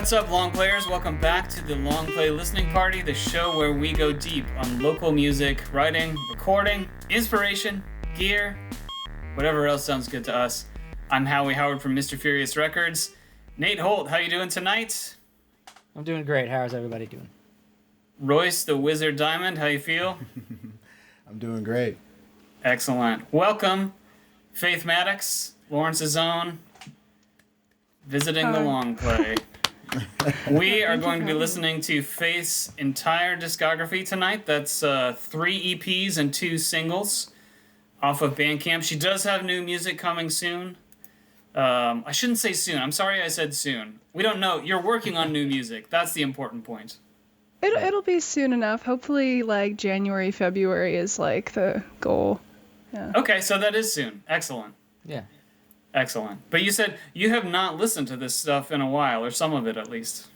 What's up, long players? Welcome back to the Long Play Listening Party, the show where we go deep on local music, writing, recording, inspiration, gear, whatever else sounds good to us. I'm Howie Howard from Mr. Furious Records. Nate Holt, how you doing tonight? I'm doing great. How's everybody doing? Royce, the Wizard Diamond, how you feel? I'm doing great. Excellent. Welcome, Faith Maddox, Lawrence's own, visiting the Long Play. We are going to be listening to Faith's entire discography tonight. That's 3 EPs and 2 singles off of Bandcamp. She does have new music coming soon. I shouldn't say soon. I'm sorry I said soon. We don't know. You're working on new music. That's the important point. It'll be soon enough. Hopefully, like, January, February is, like, the goal. Yeah. Okay, so that is soon. Excellent. Yeah. Excellent. But you said you have not listened to this stuff in a while, or some of it at least.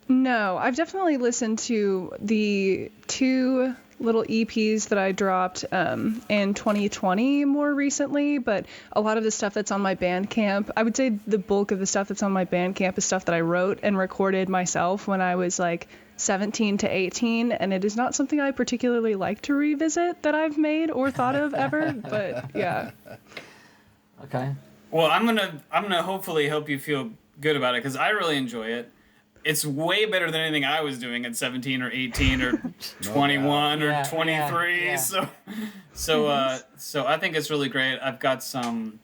No, I've definitely listened to the 2 little EPs that I dropped in 2020 more recently, but a lot of the stuff that's on my Bandcamp, I would say the bulk of the stuff that's on my Bandcamp is stuff that I wrote and recorded myself when I was like 17 to 18, and it is not something I particularly like to revisit that I've made or thought of ever, but yeah. Okay. Well, I'm gonna hopefully help you feel good about it, because I really enjoy it. It's way better than anything I was doing at 17 or 18 or 21 or 23. Yeah. So I think it's really great. I've got some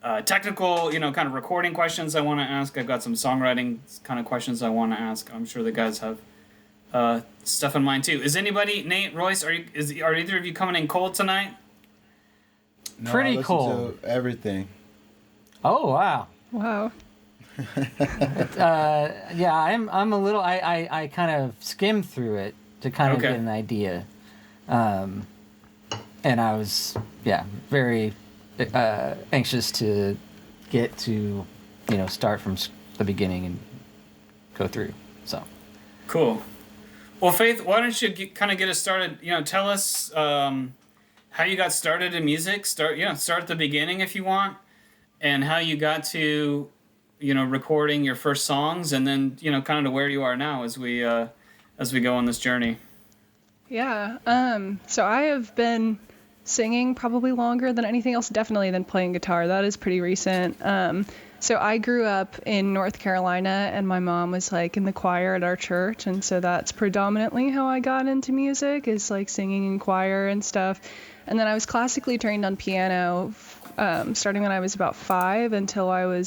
technical, kind of recording questions I want to ask. I've got some songwriting kind of questions I want to ask. I'm sure the guys have stuff in mind too. Is anybody, Nate, Royce, are either of you coming in cold tonight? No, Pretty I listen cold. to everything. Oh, wow. Wow. Yeah, I'm a little. I kind of skimmed through it to kind of get an idea, and I was very anxious to get to start from the beginning and go through. So cool. Well, Faith, why don't you kind of get us started? Tell us how you got started in music. Start at the beginning if you want, and how you got to recording your first songs, and then kind of where you are now as we go on this journey. Yeah. So I have been singing probably longer than anything else, definitely than playing guitar. That is pretty recent. So I grew up in North Carolina, and my mom was like in the choir at our church, and so that's predominantly how I got into music, is like singing in choir and stuff. And then I was classically trained on piano starting when I was about 5 until I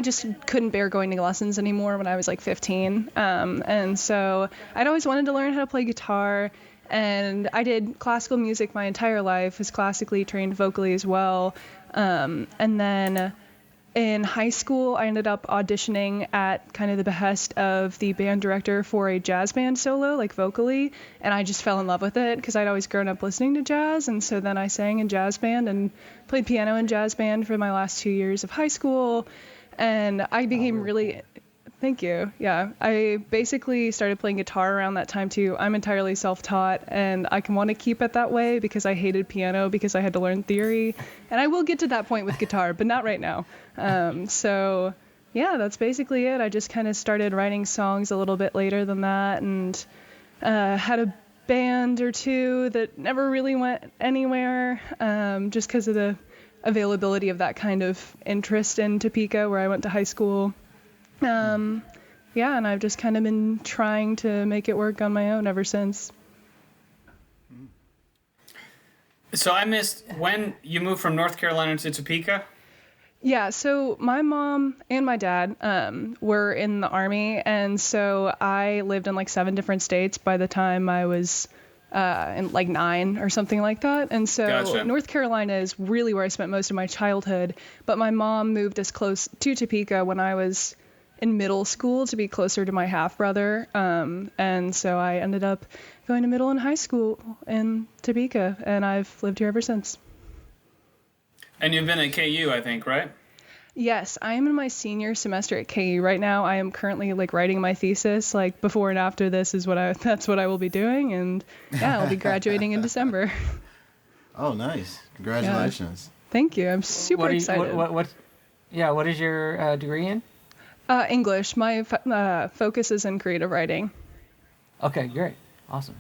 just couldn't bear going to lessons anymore when I was like 15. And so I'd always wanted to learn how to play guitar, and I did classical music my entire life, was classically trained vocally as well. And then in high school, I ended up auditioning at kind of the behest of the band director for a jazz band solo, like vocally, and I just fell in love with it because I'd always grown up listening to jazz, and so then I sang in jazz band and played piano in jazz band for my last 2 years of high school, and I became really... Thank you. Yeah, I basically started playing guitar around that time too. I'm entirely self-taught, and I can want to keep it that way because I hated piano because I had to learn theory, and I will get to that point with guitar, but not right now. So yeah, that's basically it. I just kind of started writing songs a little bit later than that, and had a band or 2 that never really went anywhere, just because of the availability of that kind of interest in Topeka, where I went to high school. And I've just kind of been trying to make it work on my own ever since. So I missed when you moved from North Carolina to Topeka? Yeah, so my mom and my dad were in the Army, and so I lived in like 7 different states by the time I was in like 9 or something like that. And so Gotcha. North Carolina is really where I spent most of my childhood, but my mom moved us close to Topeka when I was in middle school to be closer to my half-brother, and so I ended up going to middle and high school in Topeka, and I've lived here ever since. And you've been at KU, I think, right? Yes, I am in my senior semester at KU right now. I am currently like writing my thesis, like before and after this is that's what I will be doing, and yeah, I'll be graduating in December. Oh, nice! Congratulations. Yeah. Thank you. I'm super excited. What is your degree in? English. My focus is in creative writing. Okay, great. Awesome.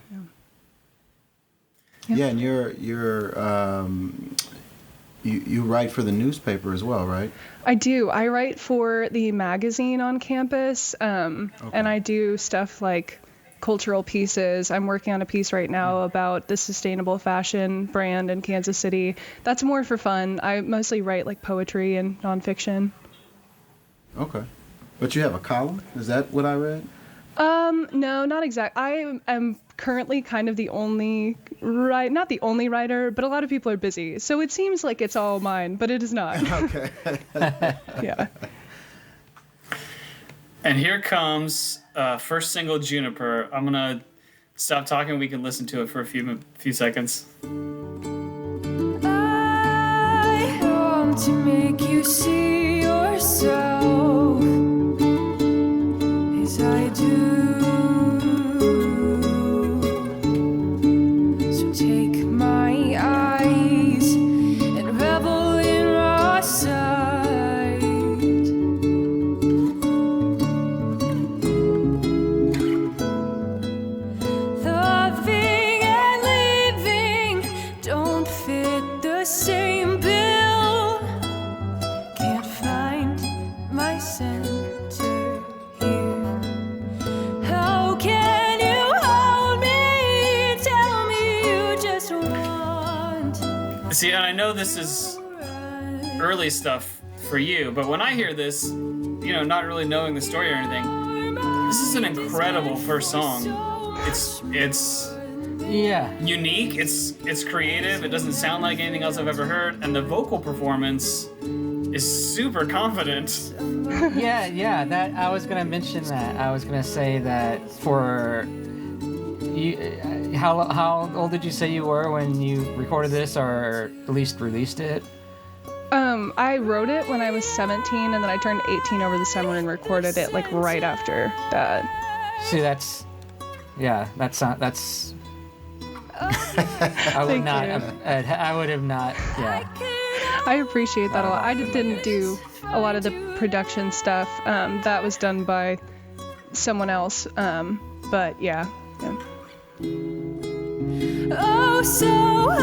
Yeah, and you write for the newspaper as well, right? I do. I write for the magazine on campus, and I do stuff like cultural pieces. I'm working on a piece right now about the sustainable fashion brand in Kansas City. That's more for fun. I mostly write like poetry and nonfiction. Okay. But you have a column? Is that what I read? No, not exact. I am currently kind of the only not the only writer, but a lot of people are busy. So it seems like it's all mine, but it is not. Okay. Yeah. And here comes first single, Juniper. I'm gonna stop talking. We can listen to it for a few seconds. I want to make you see yourself as I do. So take my eyes and revel in our sight. Loving and living don't fit the same bill. Can't find my center here. How can you hold me? Tell me you just want. See, and I know this is early stuff for you, but when I hear this, not really knowing the story or anything, this is an incredible first song. It's Yeah. unique. It's creative. It doesn't sound like anything else I've ever heard, and the vocal performance is super confident. Yeah. That I was gonna mention that. I was gonna say that for you. How old did you say you were when you recorded this, or at least released it? I wrote it when I was 17, and then I turned 18 over the summer and recorded it like right after that. See, that's. I would Thank not. you. I would have not. Yeah. I appreciate that a lot. I didn't do a lot of the production stuff. That was done by someone else. But yeah. Oh, so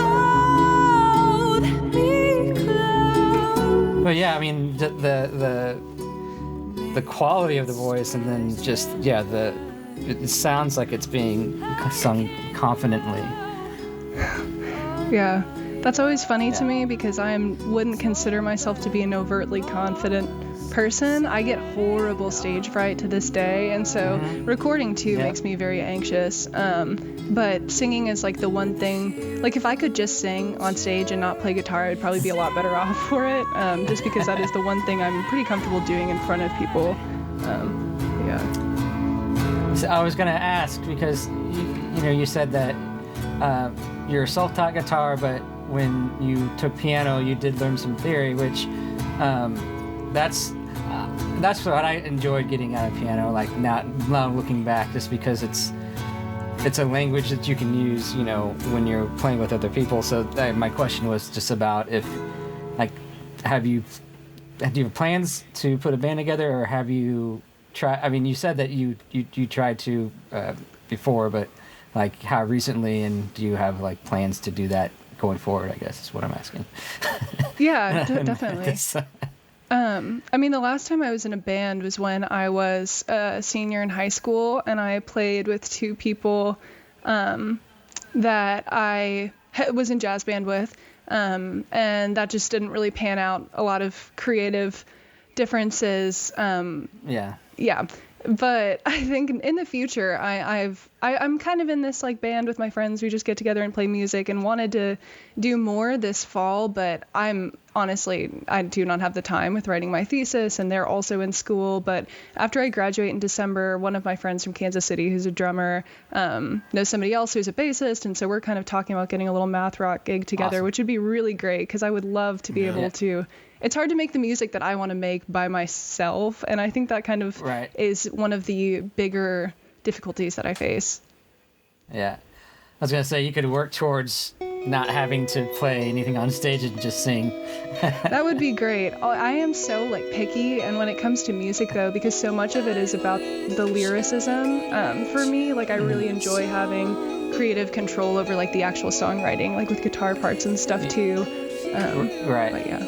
hold me close. But yeah, I mean the quality of the voice, and then just it sounds like it's being sung confidently. Yeah. That's always funny to me because I wouldn't consider myself to be an overtly confident person. I get horrible stage fright to this day, and so recording too makes me very anxious. But singing is like the one thing, like if I could just sing on stage and not play guitar, I'd probably be a lot better off for it, just because that is the one thing I'm pretty comfortable doing in front of people. Yeah. So I was gonna ask because you said that you're a self-taught guitar, but when you took piano, you did learn some theory, which that's what I enjoyed getting out of piano. Like not looking back, just because it's a language that you can use, when you're playing with other people. So my question was just about if, like, do you have plans to put a band together, or have you tried? I mean, you said that you tried to before, but like how recently, and do you have like plans to do that going forward? I guess is what I'm asking. Yeah, definitely. I mean, the last time I was in a band was when I was a senior in high school, and I played with two people that I was in jazz band with, and that just didn't really pan out. A lot of creative differences. Yeah. But I think in the future, I'm kind of in this like band with my friends. We just get together and play music, and wanted to do more this fall. But I do not have the time with writing my thesis, and they're also in school. But after I graduate in December, one of my friends from Kansas City, who's a drummer, knows somebody else who's a bassist, and so we're kind of talking about getting a little math rock gig together, Awesome. Which would be really great because I would love to be able to. It's hard to make the music that I want to make by myself, and I think that kind of is one of the bigger difficulties that I face. Yeah. I was going to say, you could work towards not having to play anything on stage and just sing. That would be great. I am so like picky, and when it comes to music though, because so much of it is about the lyricism, for me, like I really enjoy having creative control over like the actual songwriting, like with guitar parts and stuff too. Right. But yeah.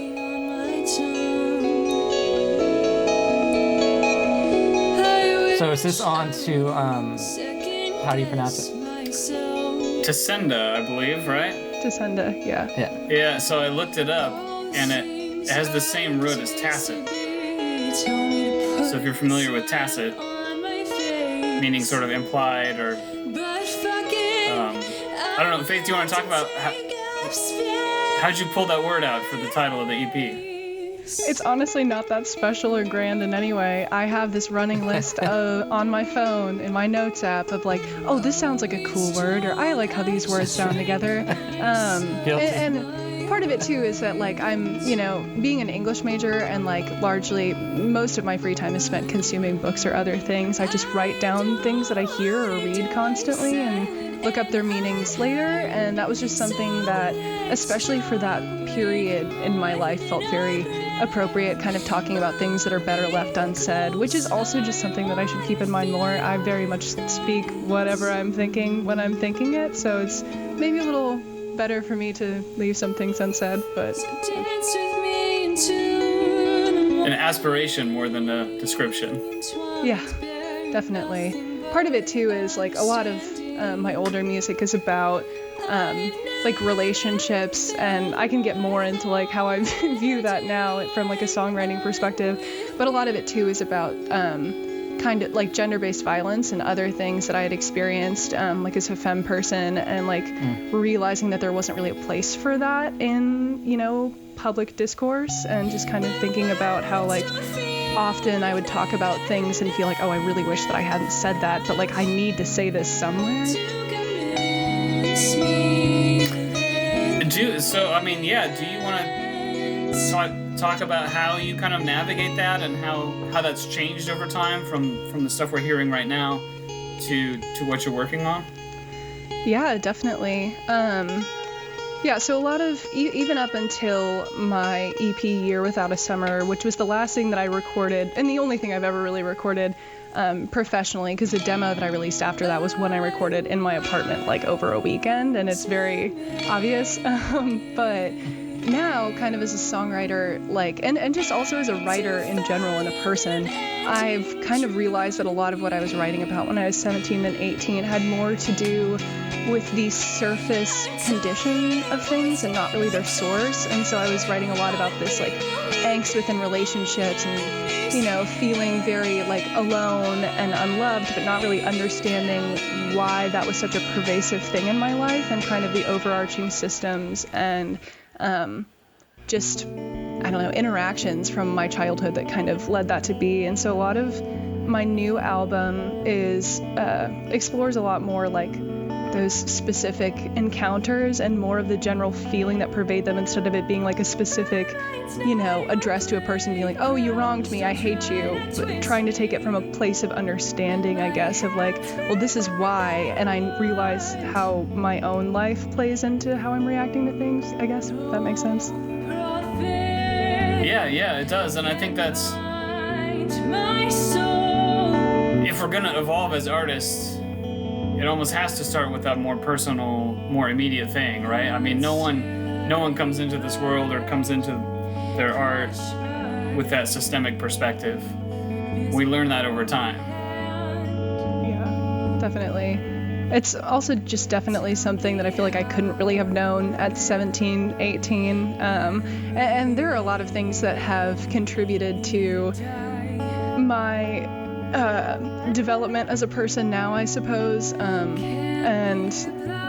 So is this on to, how do you pronounce it? Tascenda, I believe, right? Descenda, yeah. Yeah. Yeah, so I looked it up, and it has the same root as tacit. So if you're familiar with tacit, meaning sort of implied or... I don't know, Faith, do you want to talk about how did you pull that word out for the title of the EP? It's honestly not that special or grand in any way. I have this running list on my phone in my notes app of like, oh, this sounds like a cool word, or I like how these words sound together. And part of it too is that like I'm, being an English major and like largely most of my free time is spent consuming books or other things. I just write down things that I hear or read constantly and look up their meanings later. And that was just something that, especially for that period in my life, felt very appropriate, kind of talking about things that are better left unsaid, which is also just something that I should keep in mind more. I very much speak whatever I'm thinking when I'm thinking it, so it's maybe a little better for me to leave some things unsaid, but... An aspiration more than a description. Yeah, definitely. Part of it too is like a lot of my older music is about like relationships, and I can get more into like how I view that now from like a songwriting perspective, but a lot of it too is about kind of like gender-based violence and other things that I had experienced like as a femme person, and like realizing that there wasn't really a place for that in public discourse, and just kind of thinking about how like often I would talk about things and feel like, oh, I really wish that I hadn't said that, but like I need to say this somewhere. Do you want to talk about how you kind of navigate that and how that's changed over time from the stuff we're hearing right now to what you're working on? Yeah, definitely. So a lot of, even up until my EP Year Without a Summer, which was the last thing that I recorded, and the only thing I've ever really recorded professionally, because the demo that I released after that was one I recorded in my apartment like over a weekend, and it's very obvious. But now, kind of as a songwriter, like, and just also as a writer in general and a person, I've kind of realized that a lot of what I was writing about when I was 17 and 18 had more to do with the surface condition of things and not really their source. And so I was writing a lot about this like angst within relationships and feeling very like alone and unloved, but not really understanding why that was such a pervasive thing in my life, and kind of the overarching systems and just, I don't know, interactions from my childhood that kind of led that to be. And so a lot of my new album is explores a lot more like those specific encounters and more of the general feeling that pervade them, instead of it being like a specific, address to a person being like, oh, you wronged me, I hate you, but trying to take it from a place of understanding, I guess, of like, well, this is why, and I realize how my own life plays into how I'm reacting to things, I guess, if that makes sense. Yeah, it does, and I think that's, if we're gonna evolve as artists, it almost has to start with that more personal, more immediate thing, right? I mean, no one comes into this world or comes into their art with that systemic perspective. We learn that over time. Yeah, definitely. It's also just definitely something that I feel like I couldn't really have known at 17, 18. And there are a lot of things that have contributed to my development as a person now, I suppose. And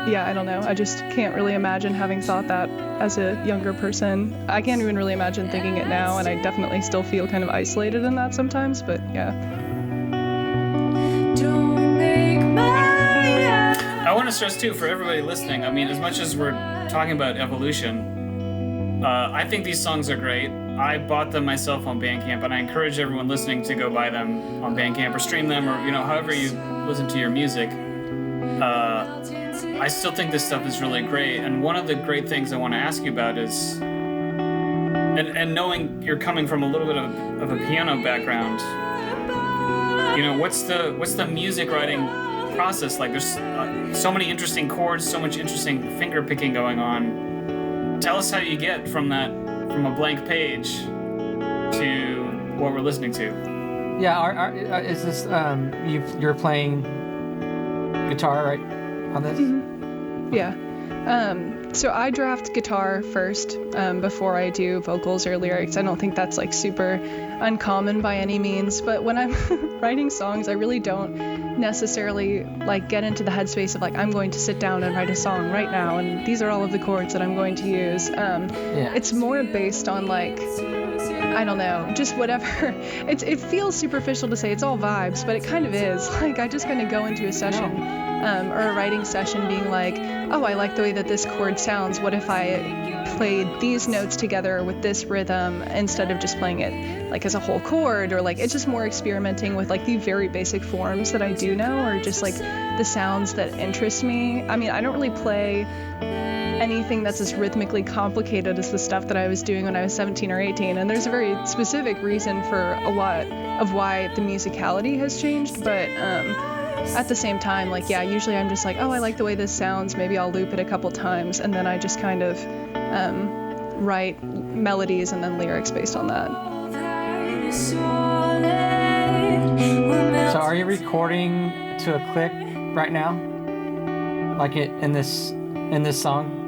yeah, I don't know. I just can't really imagine having thought that as a younger person. I can't even really imagine thinking it now, and I definitely still feel kind of isolated in that sometimes, but yeah. I want to stress too, for everybody listening, I mean, as much as we're talking about evolution, I think these songs are great. I bought them myself on Bandcamp, and I encourage everyone listening to go buy them on Bandcamp or stream them, or however you listen to your music. I still think this stuff is really great. And one of the great things I want to ask you about is, and knowing you're coming from a little bit of a piano background, you know, what's the music writing process like? There's so many interesting chords, so much interesting finger picking going on. Tell us how you get from a blank page to what we're listening to. Yeah, is this you're playing guitar right on this? Mm-hmm. Yeah. So I draft guitar first before I do vocals or lyrics. I don't think that's like super uncommon by any means, but when I'm writing songs, I really don't necessarily like get into the headspace of like I'm going to sit down and write a song right now and these are all of the chords that I'm going to use. It's more based on like, I don't know, just whatever. It feels superficial to say it's all vibes, but it kind of is. Like I just kind of go into a session or a writing session being like, oh, I like the way that this chord sounds. What if I played these notes together with this rhythm instead of just playing it like as a whole chord? Or like it's just more experimenting with like the very basic forms that I do know, or just like the sounds that interest me. I mean, I don't really play anything that's as rhythmically complicated as the stuff that I was doing when I was 17 or 18, and there's a very specific reason for a lot of why the musicality has changed, but at the same time, like, yeah, usually I'm just like, oh, I like the way this sounds, maybe I'll loop it a couple times, and then I just kind of write melodies and then lyrics based on that. So are you recording to a click right now? Like it in this song?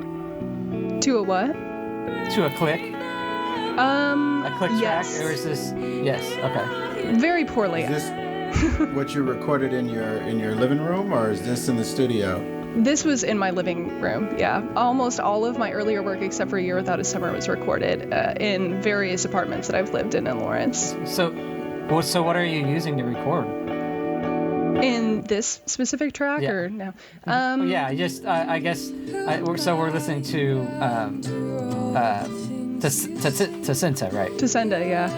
To a what? To a click? A click track? Yes. Or is this? Yes, okay. Very poorly. Is this what you recorded in your living room, or is this in the studio? This was in my living room, yeah. Almost all of my earlier work, except for A Year Without a Summer, was recorded in various apartments that I've lived in Lawrence. So what are you using to record? In this specific track, Yeah. or no? Yeah, just I guess. We're listening to Cinta, right? Tacenda, yeah.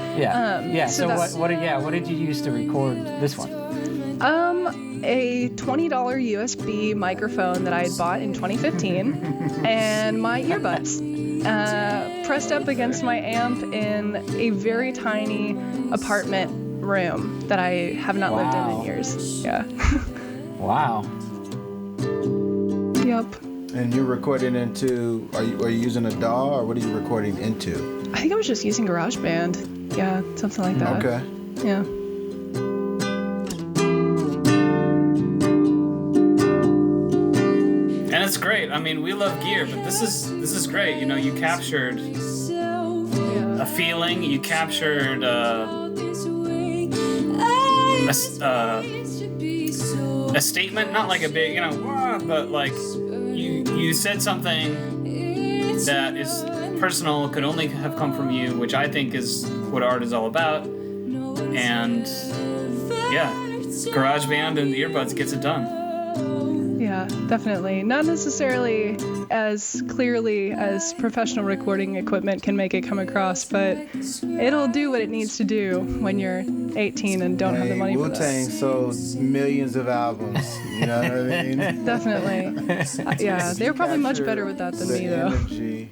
Yeah. So that's- what did you use to record this one? A $20 USB microphone that I had bought in 2015, and my earbuds pressed up against my amp in a very tiny apartment room that I have not lived in years. Yeah. Wow. Yep. And you're recording into, are you using a DAW, or what are you recording into? I think I was just using GarageBand. Yeah, something like that. Okay. Yeah. And it's great. I mean, we love gear, but this is great. You know, you captured a feeling. You captured a statement, not like a big, you know, but like you said something that is personal, could only have come from you, which I think is what art is all about. And yeah, GarageBand and the earbuds gets it done. Yeah, definitely. Not necessarily as clearly as professional recording equipment can make it come across, but it'll do what it needs to do when you're 18 and don't have the money for that. Wu-Tang sold millions of albums, you know what I mean? Definitely. Yeah, they were probably much better with that than me, though. Energy.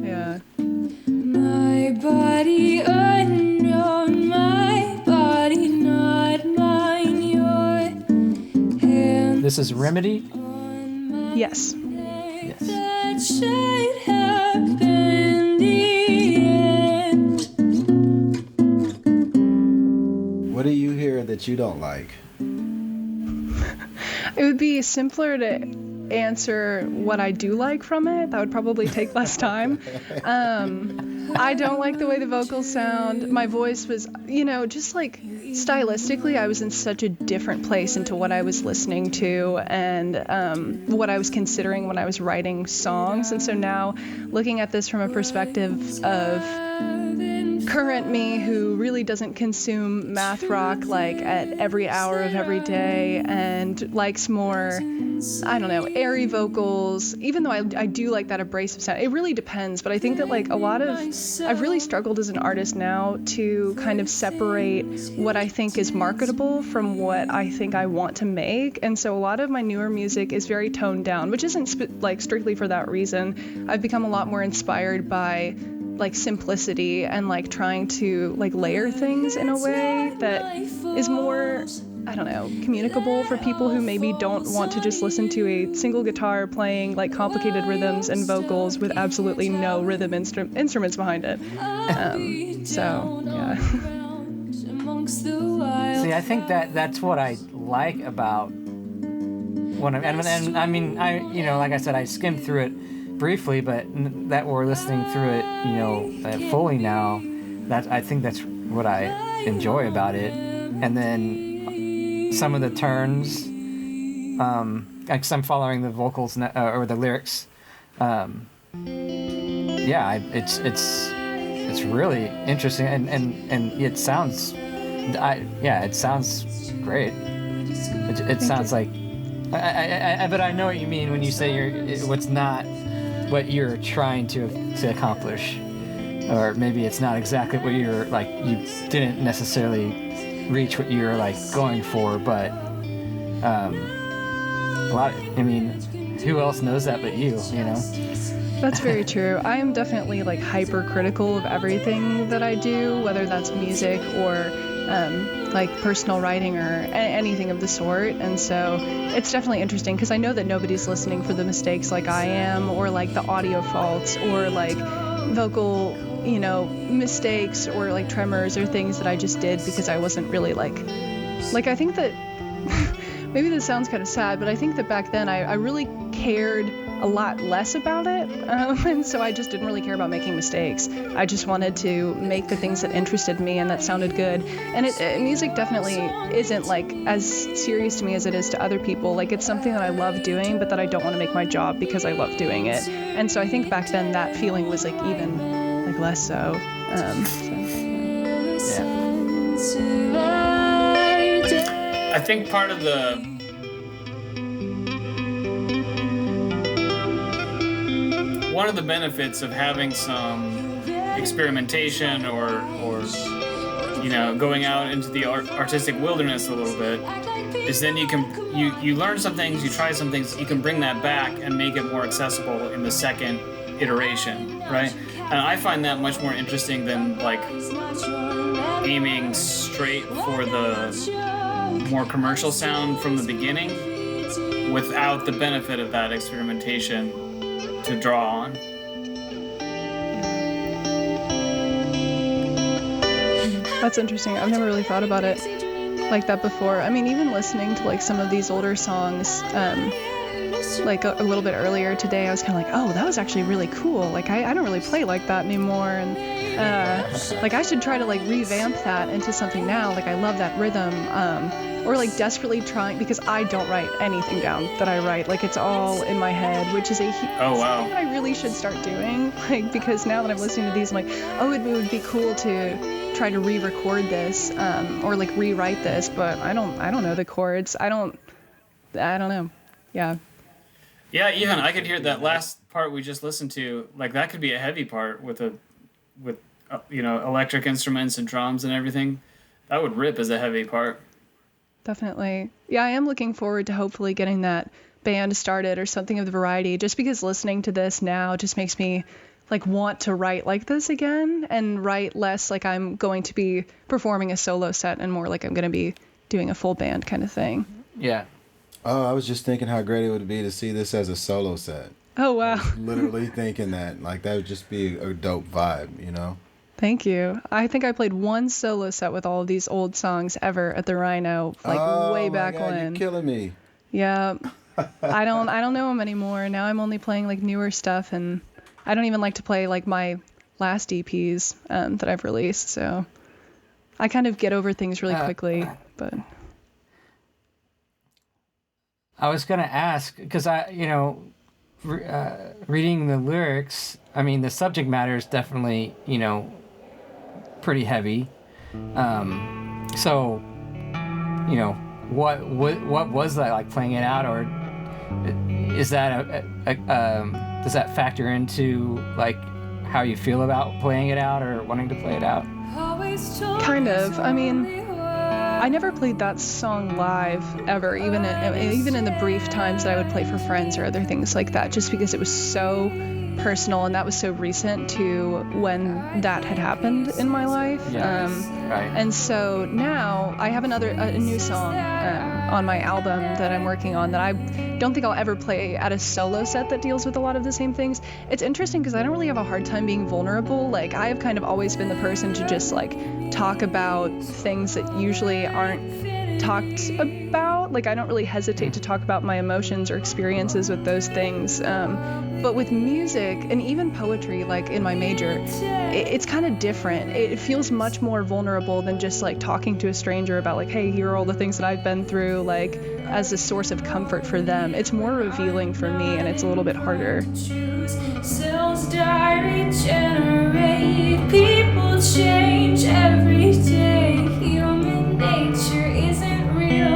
Yeah. My body unknown, my body not mine, your hand This is Remedy? Yes. Yes. that should have been the end. What do you hear that you don't like? It would be simpler to answer what I do like from it. That would probably take less time. I don't like the way the vocals sound. My voice was, you know, just like stylistically, I was in such a different place into what I was listening to and what I was considering when I was writing songs. And so now looking at this from a perspective of current me who really doesn't consume math rock like at every hour of every day and likes more, I don't know, airy vocals, even though I do like that abrasive sound. It really depends, but I think that like I've really struggled as an artist now to kind of separate what I think is marketable from what I think I want to make. And so a lot of my newer music is very toned down, which isn't like strictly for that reason. I've become a lot more inspired by like simplicity and like trying to like layer things in a way that is more, I don't know, communicable for people who maybe don't want to just listen to a single guitar playing like complicated rhythms and vocals with absolutely no rhythm instruments behind it. So yeah. See, I think that's what I like about when and I mean, like I said, I skimmed through it briefly, but that we're listening through it, fully now, I think that's what I enjoy about it. And then some of the turns, because I'm following the vocals or the lyrics, it's really interesting, and it sounds, it sounds great. It sounds like, but I know what you mean when you say what's not what you're trying to accomplish, or maybe it's not exactly what you're like. You didn't necessarily reach what you're like going for, but a lot. I mean, who else knows that but you? You know. That's very true. I am definitely like hypercritical of everything that I do, whether that's music or like personal writing or anything of the sort. And so it's definitely interesting because I know that nobody's listening for the mistakes like I am, or like the audio faults, or like vocal, mistakes, or like tremors, or things that I just did because I wasn't really like I think that maybe this sounds kind of sad, but I think that back then I really cared a lot less about it, and so I just didn't really care about making mistakes. I just wanted to make the things that interested me and that sounded good. And music definitely isn't like as serious to me as it is to other people. Like, it's something that I love doing, but that I don't want to make my job because I love doing it. And so I think back then that feeling was like even like less so. I think part of one of the benefits of having some experimentation or going out into the artistic wilderness a little bit is then you learn some things, you try some things, you can bring that back and make it more accessible in the second iteration, right? And I find that much more interesting than like aiming straight for the more commercial sound from the beginning without the benefit of that experimentation to draw on. That's interesting. I've never really thought about it like that before. I mean, even listening to like some of these older songs, like a little bit earlier today, I was kind of like, oh, that was actually really cool. Like I don't really play like that anymore, and like I should try to like revamp that into something now. Like I love that rhythm, or like desperately trying, because I don't write anything down that I write. Like it's all in my head, which is something that I really should start doing. Like, because now that I'm listening to these, I'm like, oh, it would be cool to try to re-record this, or like rewrite this, but I don't know the chords. I don't know. Yeah. Yeah, even I could hear that last part we just listened to. Like that could be a heavy part with electric instruments and drums and everything. That would rip as a heavy part. Definitely. Yeah, I am looking forward to hopefully getting that band started or something of the variety, just because listening to this now just makes me like want to write like this again, and write less like I'm going to be performing a solo set and more like I'm going to be doing a full band kind of thing. Yeah. Oh, I was just thinking how great it would be to see this as a solo set. Oh, wow. I was literally thinking that. Like, that would just be a dope vibe, you know? Thank you. I think I played one solo set with all of these old songs ever at the Rhino, like way back when. You're killing me. Yeah. I don't know them anymore. Now I'm only playing like newer stuff, and I don't even like to play like my last EPs that I've released. So I kind of get over things really quickly, but... I was gonna ask, because reading the lyrics, I mean, the subject matter is definitely, pretty heavy. So, you know, what was that like playing it out, or is that does that factor into like how you feel about playing it out or wanting to play it out? Kind of. I mean, I never played that song live ever, even in the brief times that I would play for friends or other things like that, just because it was so personal and that was so recent to when that had happened in my life. Right. And so now I have a new song on my album that I'm working on that I don't think I'll ever play at a solo set that deals with a lot of the same things. It's interesting because I don't really have a hard time being vulnerable. Like, I have kind of always been the person to just like talk about things that usually aren't talked about. Like, I don't really hesitate to talk about my emotions or experiences with those things. But with music and even poetry, like in my major, it's kind of different. It feels much more vulnerable than just like talking to a stranger about like, hey, here are all the things that I've been through, like as a source of comfort for them. It's more revealing for me, and it's a little bit harder. Cells die, regenerate, people change every day. Human nature isn't real.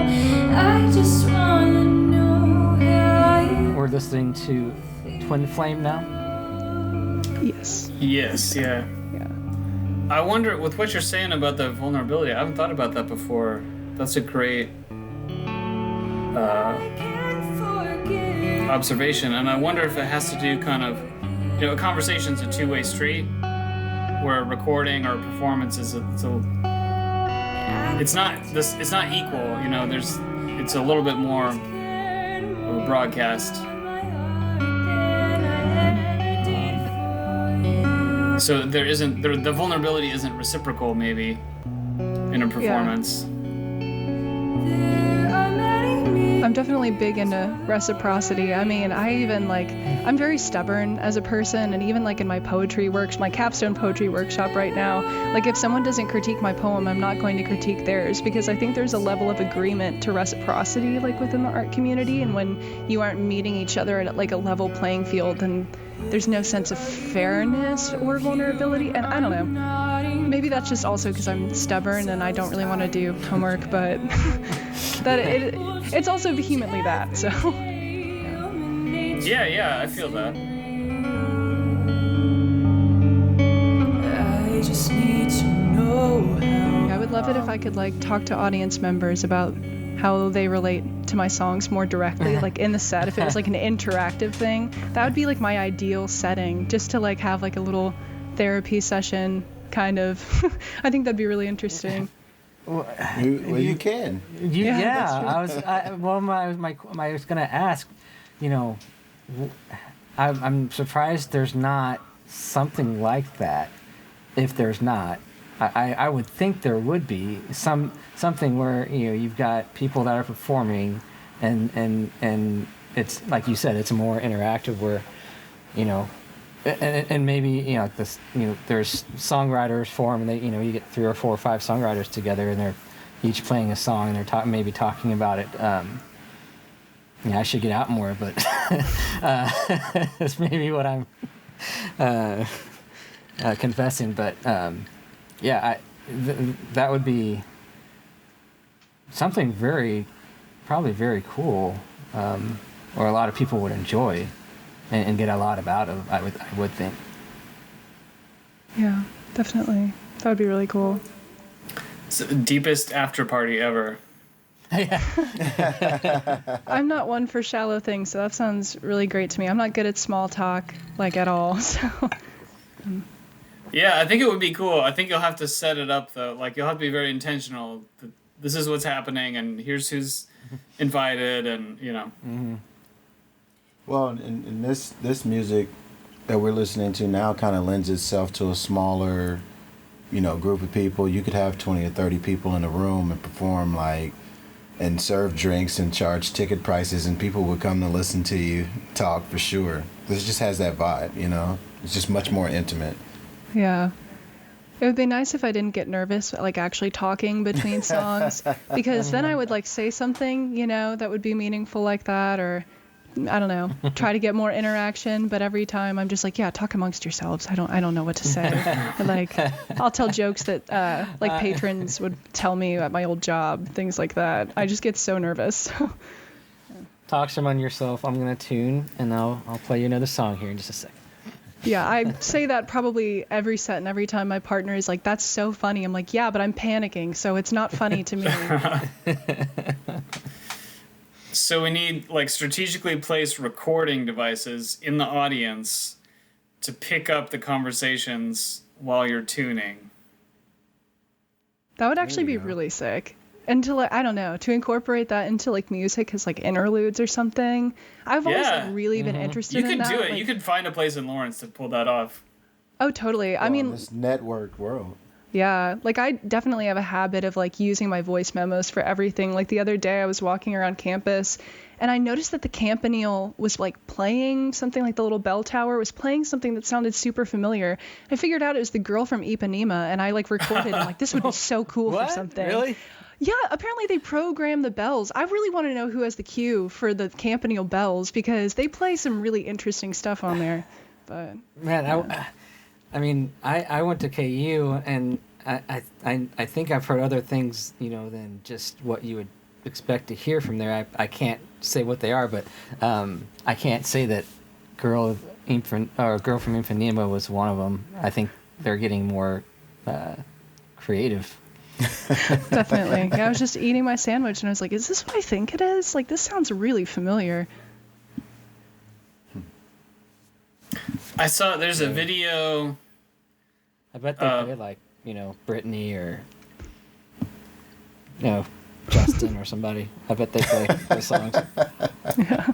I just wanna know how you. We're listening to Twin Flame now. Yes. Yes, yeah. Yeah. I wonder, with what you're saying about the vulnerability, I haven't thought about that before. That's a great observation, and I wonder if it has to do kind of, you know, a conversation's a two-way street, where a recording or a performance is it's not equal, you know. It's a little bit more of a broadcast. So the vulnerability isn't reciprocal, maybe, in a performance. I'm definitely big into reciprocity. I mean, I'm very stubborn as a person, and even like in my my capstone poetry workshop right now, like if someone doesn't critique my poem, I'm not going to critique theirs, because I think there's a level of agreement to reciprocity like within the art community, and when you aren't meeting each other at like a level playing field, then there's no sense of fairness or vulnerability. And I don't know, maybe that's just also because I'm stubborn and I don't really want to do homework, but it's also vehemently that, so. Yeah, I feel that. I just need to know how. I would love it if I could like talk to audience members about how they relate to my songs more directly, like in the set. If it was like an interactive thing, that would be like my ideal setting, just to like have like a little therapy session kind of. I think that'd be really interesting. Well, you can. I was gonna ask, you know, I'm surprised there's not something like that. If there's not, I would think there would be something where, you know, you've got people that are performing, and it's like you said, it's more interactive, where, you know, and maybe, you know, this, you know, there's songwriters form, and they, you know, you get 3 or 4 or 5 songwriters together, and they're each playing a song, and they're maybe talking about it. Yeah, I should get out more, but that's maybe what I'm confessing. But yeah, that would be something probably very cool, or a lot of people would enjoy and get a lot out of. I would think. Yeah, definitely. That would be really cool. It's the deepest after party ever. I'm not one for shallow things, so that sounds really great to me. I'm not good at small talk, like, at all, so. Yeah, I think it would be cool. I think you'll have to set it up, though. Like, you'll have to be very intentional. This is what's happening, and here's who's invited, and, you know. Mm-hmm. Well, and this music that we're listening to now kind of lends itself to a smaller, you know, group of people. You could have 20 or 30 people in a room and perform, like, and serve drinks and charge ticket prices, and people would come to listen to you talk, for sure. This just has that vibe, you know? It's just much more intimate. Yeah. It would be nice if I didn't get nervous, like, actually talking between songs, because then I would, like, say something, you know, that would be meaningful like that, or I don't know, try to get more interaction, but every time I'm just like, yeah, talk amongst yourselves. I don't know what to say. Like, I'll tell jokes that like patrons would tell me at my old job, things like that. I just get so nervous. Talk some on yourself. I'm gonna tune, and I'll play you another song here in just a second. Yeah, I say that probably every set, and every time my partner is like, that's so funny. I'm like, yeah, but I'm panicking, so it's not funny to me. So we need like strategically placed recording devices in the audience to pick up the conversations while you're tuning. That would actually be really sick. And to like, I don't know, to incorporate that into like music as like interludes or something. I've always like, really been interested in that. You could do it. Like, You could find a place in Lawrence to pull that off. Oh, totally. I mean, this networked world. Yeah, like I definitely have a habit of like using my voice memos for everything. Like the other day I was walking around campus and I noticed that the campanile was like playing something, like the little bell tower was playing something that sounded super familiar. I figured out it was the girl from Ipanema, and I like recorded and like, this would be so cool for something. Really? Yeah, apparently they program the bells. I really want to know who has the cue for the campanile bells, because they play some really interesting stuff on there. But man, yeah. I mean, I went to KU, and I think I've heard other things, than just what you would expect to hear from there. I can't say what they are, but I can't say that Girl from Ipanema was one of them. I think they're getting more creative. Definitely. Yeah, I was just eating my sandwich, and I was like, is this what I think it is? Like, this sounds really familiar. I saw there's a video. I bet they play like, Brittany or Justin or somebody. I bet they play their songs. Yeah.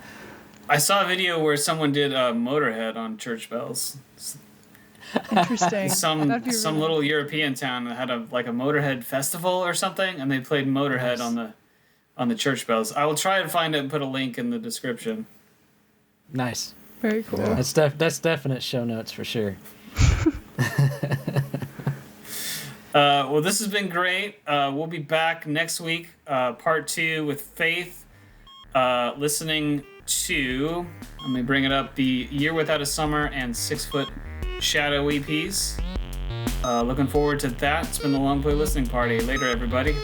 I saw a video where someone did Motorhead on church bells. Interesting. Some little European town that had a Motorhead festival or something, and they played Motorhead on the church bells. I will try and find it and put a link in the description. Nice. Very cool. Yeah. That's definite show notes for sure. Well, this has been great. We'll be back next week, part 2 with Faith, listening to, let me bring it up, the Year Without a Summer and 6 Foot Shadow EPs. Looking forward to that. It's been the Long Play Listening Party. Later, everybody.